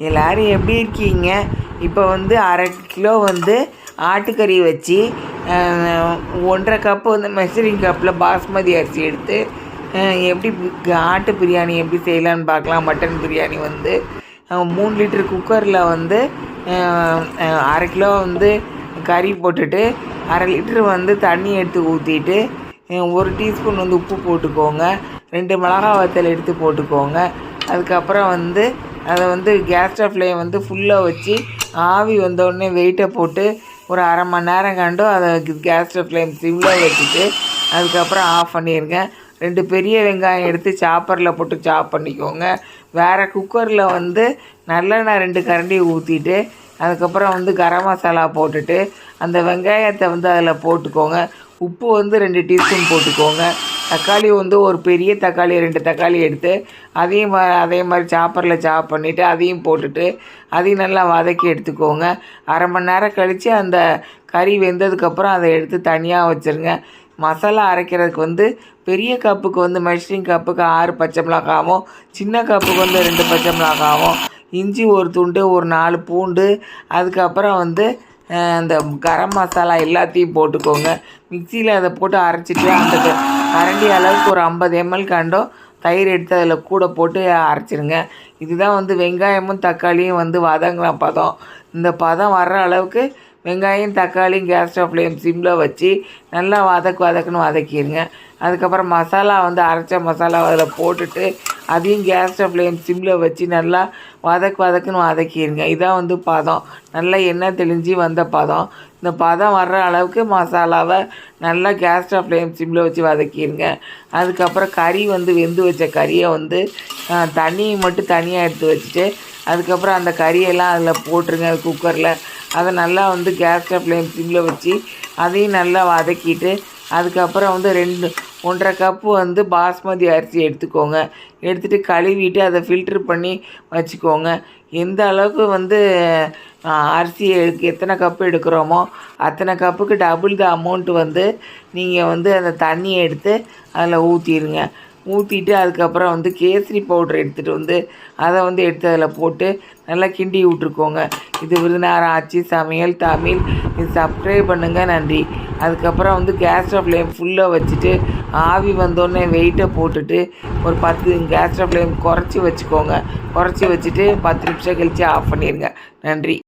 எல்லோரும் எப்படி இருக்கீங்க? இப்போ வந்து 1/2 கிலோ வந்து ஆட்டுக்கறி வச்சு 1.5 கப்பு வந்து மெஷரிங் கப்பில் பாஸ்மதி அரிசி எடுத்து எப்படி ஆட்டு பிரியாணி எப்படி செய்யலான்னு பார்க்கலாம். மட்டன் பிரியாணி வந்து 3 லிட்டர் குக்கரில் வந்து 1/2 கிலோ வந்து கறி போட்டுட்டு 1/2 லிட்டர் வந்து தண்ணி எடுத்து ஊற்றிட்டு 1 டீஸ்பூன் வந்து உப்பு போட்டுக்கோங்க. 2 மிளகா வத்தல் எடுத்து போட்டுக்கோங்க. அதுக்கப்புறம் வந்து அதை வந்து கேஸ் ஸ்டவ்லேயே வந்து ஃபுல்லாக வச்சு ஆவி வந்தோடனே வெயிட்டை போட்டு ஒரு 1/2 மணி நேரம் கண்டு அதை கேஸ் ஸ்டவ் ஃப்ளேம் சிம்மில் வச்சுட்டு அதுக்கப்புறம் ஆஃப் பண்ணிடுங்க. 2 பெரிய வெங்காயம் எடுத்து சாப்பரில் போட்டு சாப் பண்ணிக்கோங்க. வேறு குக்கரில் வந்து நல்லெண்ணெய் 2 கரண்டி ஊற்றிட்டு அதுக்கப்புறம் வந்து கரம் மசாலா போட்டுட்டு அந்த வெங்காயத்தை வந்து அதில் போட்டுக்கோங்க. உப்பு வந்து 2 டீஸ்பூன் போட்டுக்கோங்க. தக்காளி வந்து ஒரு பெரிய தக்காளி 2 தக்காளி எடுத்து அதே மாதிரி சாப்பரில் சாப் பண்ணிவிட்டு அதையும் போட்டுட்டு அதையும் நல்லா வதக்கி எடுத்துக்கோங்க. 1/2 மணி நேரம் கழித்து அந்த கறி வெந்ததுக்கப்புறம் அதை எடுத்து தனியாக வச்சுருங்க. மசாலா அரைக்கிறதுக்கு வந்து பெரிய கப்புக்கு வந்து மெஷரிங் கப்புக்கு 6 பச்சை மிளகாவும், சின்ன கப்புக்கு வந்து 2 பச்சை மிளகாவும், இஞ்சி ஒரு துண்டு, ஒரு 4 பூண்டு, அதுக்கப்புறம் வந்து அந்த கரம் மசாலா எல்லாத்தையும் போட்டுக்கோங்க. மிக்சியில் அதை போட்டு அரைச்சிட்டு அந்த கரண்டி அளவுக்கு ஒரு 50 ml கண்டோம் தயிர் எடுத்து அதில் கூட போட்டு அரைச்சிருங்க. இதுதான் வந்து வெங்காயமும் தக்காளியும் வந்து வதங்கின பதம். இந்த பதம் வர்ற அளவுக்கு வெங்காயம் தக்காளியும் கேஸ் ஸ்டவ் ஃப்ளேம் சிம்மில் வச்சு நல்லா வதக்குன்னு வதக்கிடுங்க. அதுக்கப்புறம் மசாலா வந்து அரைச்ச மசாலா அதில் போட்டுட்டு அதையும் கேஸ் ஸ்டவ் ஃப்ளேம் சிம்மில் வச்சு நல்லா வதக்குன்னு வதக்கிடுங்க. இதான் வந்து பதம், நல்லா எண்ணெய் தெளிஞ்சு வந்த பதம். இந்த பதம் வர்ற அளவுக்கு மசாலாவை நல்லா கேஸ் ஸ்டவ் ஃப்ளேம் சிம்மில் வச்சு வதக்கிடுங்க. அதுக்கப்புறம் கறி வந்து வெந்து வச்ச கறியை வந்து தண்ணியை மட்டும் தனியாக எடுத்து வச்சுட்டு அதுக்கப்புறம் அந்த கறியெல்லாம் அதில் போட்டுருங்க குக்கரில். அதை நல்லா வந்து கேஸ் ஸ்டவ் ஃப்ளேம் சிம்மில் வச்சு அதையும் நல்லா வதக்கிட்டு அதுக்கப்புறம் வந்து 1.5 கப்பு வந்து பாஸ்மதி அரிசி எடுத்துக்கோங்க. எடுத்துகிட்டு கழுவிட்டு அதை ஃபில்ட்ரு பண்ணி வச்சுக்கோங்க. எந்த அளவுக்கு வந்து அரிசி எத்தனை கப்பு எடுக்கிறோமோ அத்தனை கப்புக்கு டபுள் த அமௌண்ட்டு வந்து நீங்கள் வந்து அந்த தண்ணியை எடுத்து அதில் ஊற்றிடுங்க. ஊற்றிட்டு அதுக்கப்புறம் வந்து கேசரி பவுட்ரு எடுத்துகிட்டு வந்து அதை வந்து எடுத்து அதில் போட்டு நல்லா கிண்டி விட்ருக்கோங்க. இது விருதுநகர் ஆச்சி சமையல் தமிழ். இது சப்ஸ்கிரைப் பண்ணுங்கள். நன்றி. அதுக்கப்புறம் வந்து கேஸ் ஸ்டவ் ஃப்ளேம் ஃபுல்லாக வச்சுட்டு ஆவி வந்தோடனே வெயிட்டை போட்டுட்டு ஒரு 10 கேஸ் ஸ்டவ் ஃப்ளேம் குறைச்சி வச்சுக்கோங்க. குறைச்சி வச்சுட்டு 10 நிமிஷம் கழித்து ஆஃப் பண்ணிடுங்க. நன்றி.